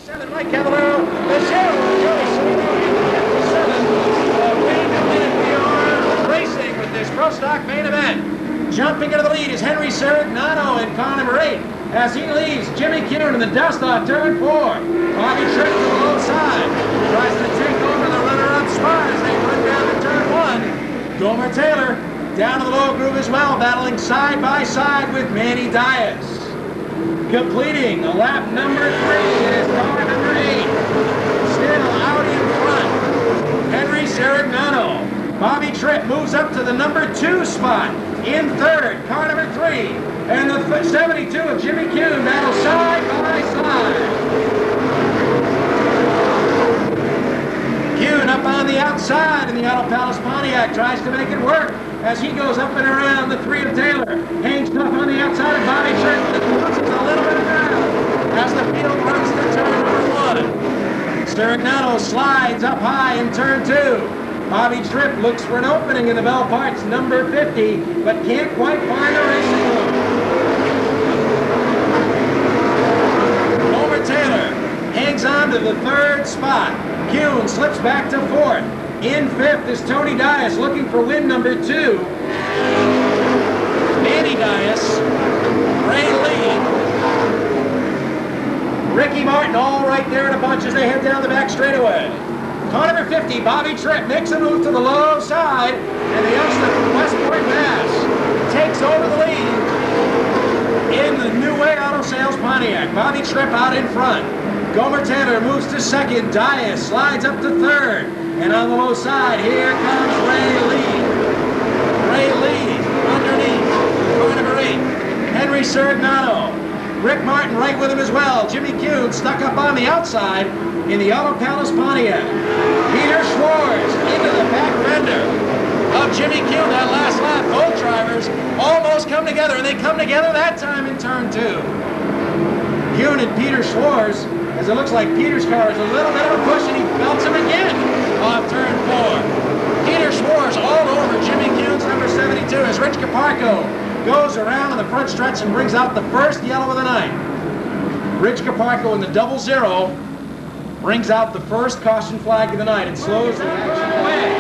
57, Mike Cavallaro, the zero, Joey Serino in the 57. Wayne Dion racing with this Pro Stock main event. Jumping into the lead is Henry Seekonk in car number 8. As he leaves Jimmy Kuhn in the dust off turn 4. Bobby Tripp to the low side. Tries to take over the runner-up spot as they run down to turn 1. Gomer Taylor down to the low groove as well, battling side by side with Manny Dias. Completing a lap number 3 is car number 8. Still out in front, Henry Seekonk. Bobby Tripp moves up to the number 2 spot. In third, car number 3. And the 72 of Jimmy Kuhn battle side by side. Kuhn up on the outside in the Auto Palace Pontiac tries to make it work as he goes up and around the 3 of Taylor. Hangs tough on the outside of Bobby Tripp, but it loses a little bit of ground as the field runs to turn number 1. Seekonk slides up high in turn 2. Bobby Tripp looks for an opening in the Bell Parts number 50, but can't quite find the racing room. Gomer Taylor hangs on to the 3rd spot. Kuhn slips back to 4th. In 5th is Tony Dias looking for win number 2. Manny Dias, Ray Lee, Ricky Martin all right there in a bunch as they head down the back straightaway. Car number 50, Bobby Tripp makes a move to the low side, and the youngster from Westport, Mass. takes over the lead in the New Way Auto Sales Pontiac. Bobby Tripp out in front. Gomer Taylor moves to 2nd. Dias slides up to 3rd. And on the low side, here comes Ray Lee. Ray Lee underneath. Car number 8, Henry Seekonk. Rick Martin right with him as well. Jimmy Kuhn stuck up on the outside in the Auto Palace Pontiac. Peter Schwartz into the back fender of Jimmy Kuhn that last lap. Both drivers almost come together, and they come together that time in turn 2. Kuhn and Peter Schwartz, as it looks like Peter's car is a little bit of a push, and he belts him again off turn 4. Peter Schwartz all over Jimmy Kuhn's number 72 as Rich Caparco goes around on the front stretch and brings out the first yellow of the night. Rich Caparco in the 00 brings out the first caution flag of the night and slows the action away.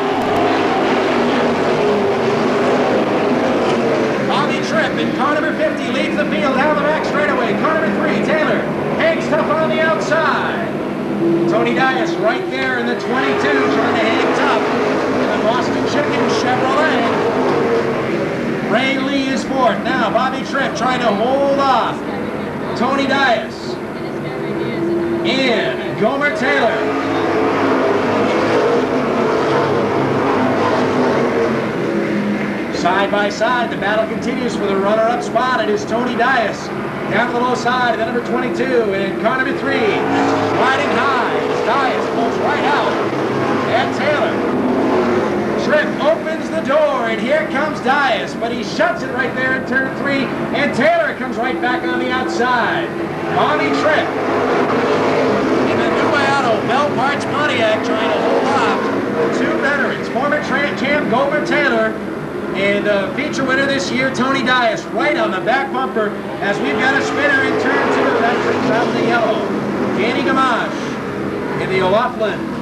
Bobby Tripp in car number 50 leads the field down the back straightaway. Car number 3, Taylor, hangs tough on the outside. Tony Dias right there in the 22 trying to hang tough in the Boston Chicken Chevrolet. Ray Lee is 4th. Now Bobby Tripp trying to hold off Tony Dias and Gomer Taylor. Side by side, the battle continues for the runner-up spot. It is Tony Dias down to the low side of the number 22 and car number 3 riding high as Dias pulls right out at Taylor. Tripp opens the door, and here comes Dias, but he shuts it right there in turn 3, and Taylor comes right back on the outside. Bobby Tripp in the New Way Auto Bell Parts Pontiac trying to hold off 2 veterans, former champ Gomer Taylor and feature winner this year, Tony Dias, right on the back bumper as we've got a spinner in turn 2. That brings out the yellow. Danny Gamache in the O'Loughlin.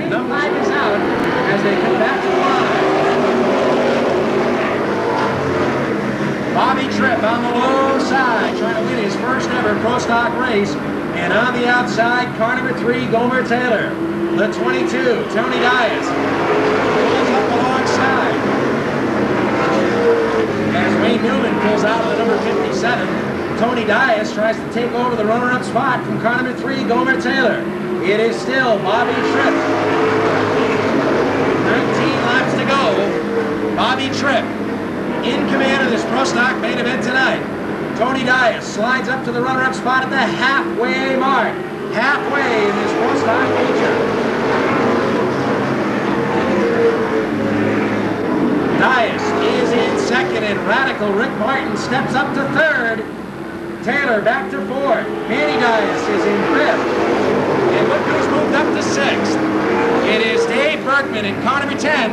Number 5 is out as they come back to the line. Bobby Tripp on the low side trying to win his first ever Pro Stock race. And on the outside, car number 3, Gomer Taylor. The 22, Tony Dias, pulls up alongside as Wayne Newman pulls out of the number 57. Tony Dias tries to take over the runner-up spot from car number 3, Gomer Taylor. It is still Bobby Tripp. 19 laps to go. Bobby Tripp in command of this Pro Stock main event tonight. Tony Dias slides up to the runner-up spot at the halfway mark. Halfway in this Pro Stock feature. Dias is in 2nd, and Radical Rick Martin steps up to 3rd. Taylor back to 4th. Manny Dias is in 5th. And look who's moved up to 6th. It is Dave Bergman in car number 10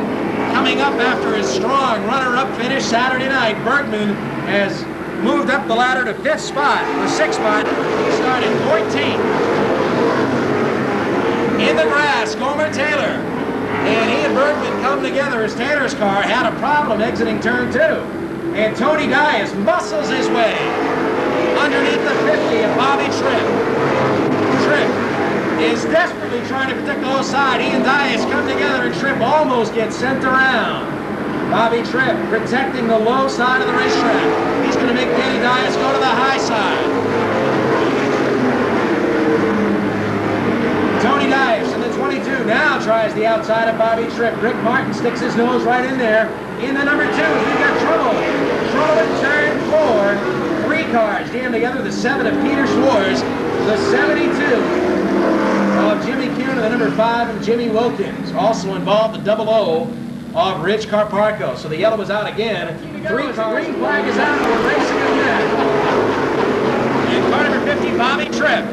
coming up after his strong runner-up finish Saturday night. Bergman has moved up the ladder to 5th spot, or 6th spot. He started 4th 14th. In the grass, Gomer Taylor. And he and Bergman come together as Taylor's car had a problem exiting turn 2. And Tony Dias muscles his way underneath the 50 of Bobby Tripp. Tripp is desperately trying to protect the low side. He and Dias come together and Tripp almost gets sent around. Bobby Tripp protecting the low side of the racetrack. He's going to make Manny Dias go to the high side. Tony Dias in the 22 now tries the outside of Bobby Tripp. Rick Martin sticks his nose right in there. In the number 2, we've got trouble. Trouble in turn 4. 3 cars jammed together. The 7 of Peter Schwartz. The 72 of Jimmy Kuhn and the number 5 of Jimmy Wilkins. Also involved the 00 of Rich Carparco. So the yellow is out again. 3 cars. Green flag is out. We're racing again. And car number 50, Bobby Tripp,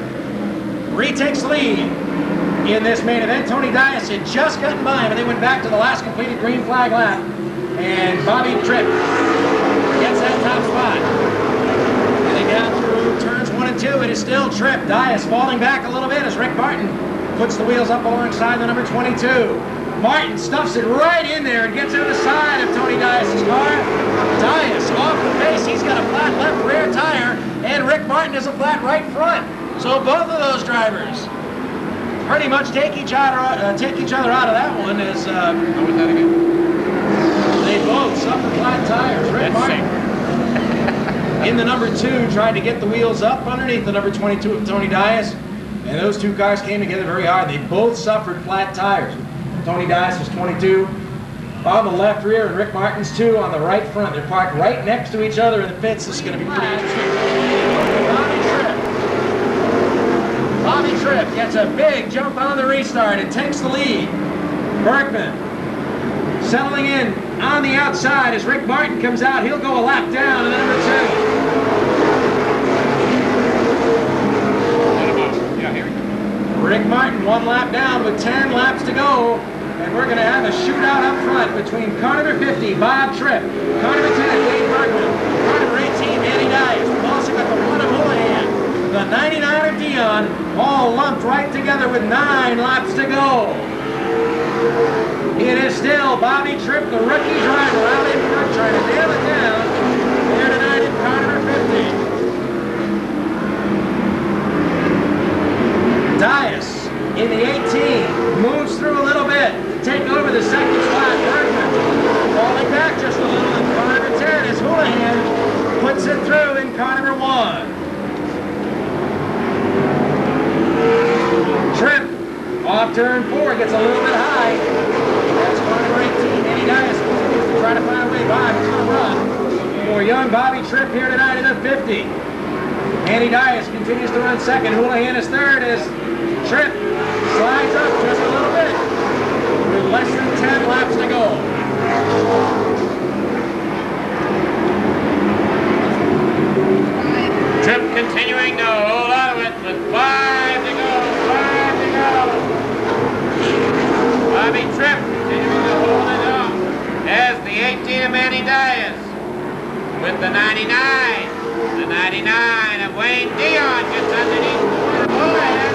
retakes lead in this main event. Tony Dias had just gotten by him, and they went back to the last completed green flag lap. And Bobby Tripp gets that top spot. Getting down through turns 1 and 2, it is still Tripp. Dias falling back a little bit as Rick Martin puts the wheels up alongside the number 22. Martin stuffs it right in there and gets on the side of Tony Dias' car. Dias off the pace. He's got a flat left rear tire, and Rick Martin has a flat right front. So both of those drivers pretty much take each other out of that one as How was that again? they both suffer flat tires. Rick Martin in the number 2 tried to get the wheels up underneath the number 22 of Tony Dias, and those 2 cars came together very hard. They both suffered flat tires. Tony Dias is 22 on the left rear, and Rick Martin's 2 on the right front. They're parked right next to each other in the pits. This is going to be pretty interesting. Bobby Tripp gets a big jump on the restart and takes the lead. Bergman settling in on the outside as Rick Martin comes out. He'll go a lap down in the number 2. Yeah, here we go. Rick Martin 1 lap down with 10 laps to go. And we're going to have a shootout up front between car number 50, Bob Tripp, car number 10, Dave Bergman, car number 18, Manny Dias. We've also got the 1 of Houlihan, the 99 of Dion, all lumped right together with 9 laps to go. It is still Bobby Tripp, the rookie driver, out in front trying to nail it down here tonight in car number 50. Dias in the 18 moves through a little bit to take over the second spot. Bergman falling back just a little in car number 10 as Houlihan puts it through in car number 1. Tripp off turn 4 gets a little bit high. That's car number 18. Manny Dias continues to try to find a way by. He's going to run for young Bobby Tripp here tonight in the 50. Manny Dias continues to run second. Houlihan is third as Tripp slides up just a little bit with less than 10 laps to go. Tripp continuing to hold out of it with 5 to go. 5 to go. Bobby Tripp continuing to hold it up as the 18 of Manny Dias with the 99. The 99 of Wayne Dion gets underneath the Houlihan.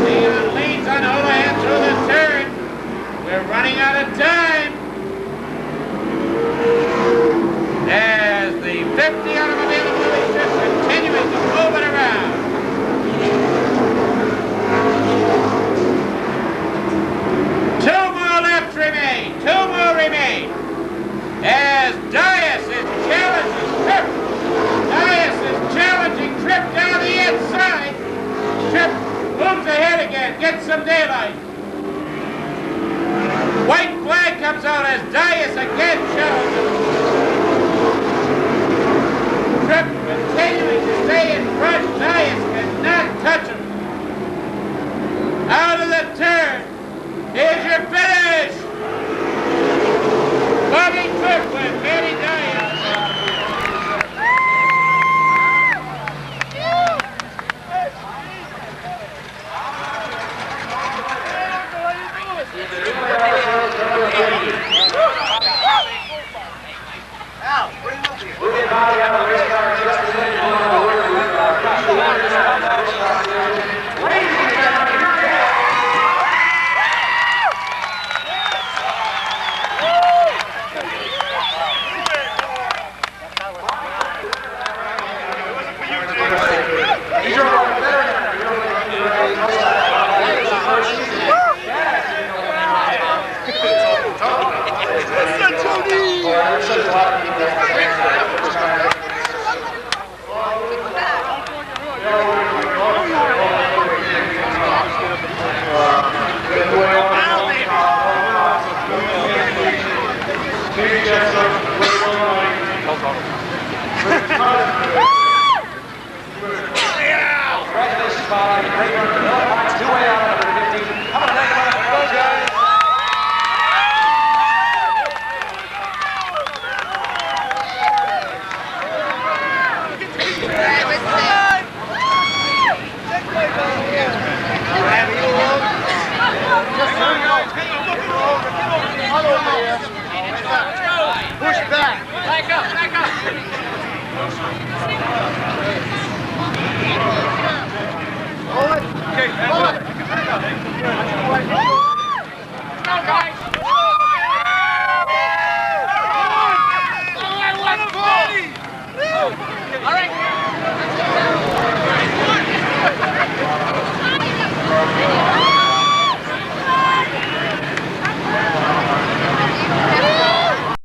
Dion leads on Houlihan through the turn. We're running out of time. As the 50 automobile of Bobby Tripp continuing to move it around. Two more laps remain. As Dias is challenging Tripp. Dias is challenging Tripp down the inside. Tripp moves ahead again, gets some daylight. White flag comes out as Dias again challenges. Tripp continuing to stay in front. Dias cannot touch him. Out of the turn. Here's your finish. Bobby Tripp with Manny Dias. We'll get Bobby out of the race car in just a minute. following. Great run from Miller Parks, two-way out on number 15. How about a nice run from those guys? Push back. Back up, back up. Okay,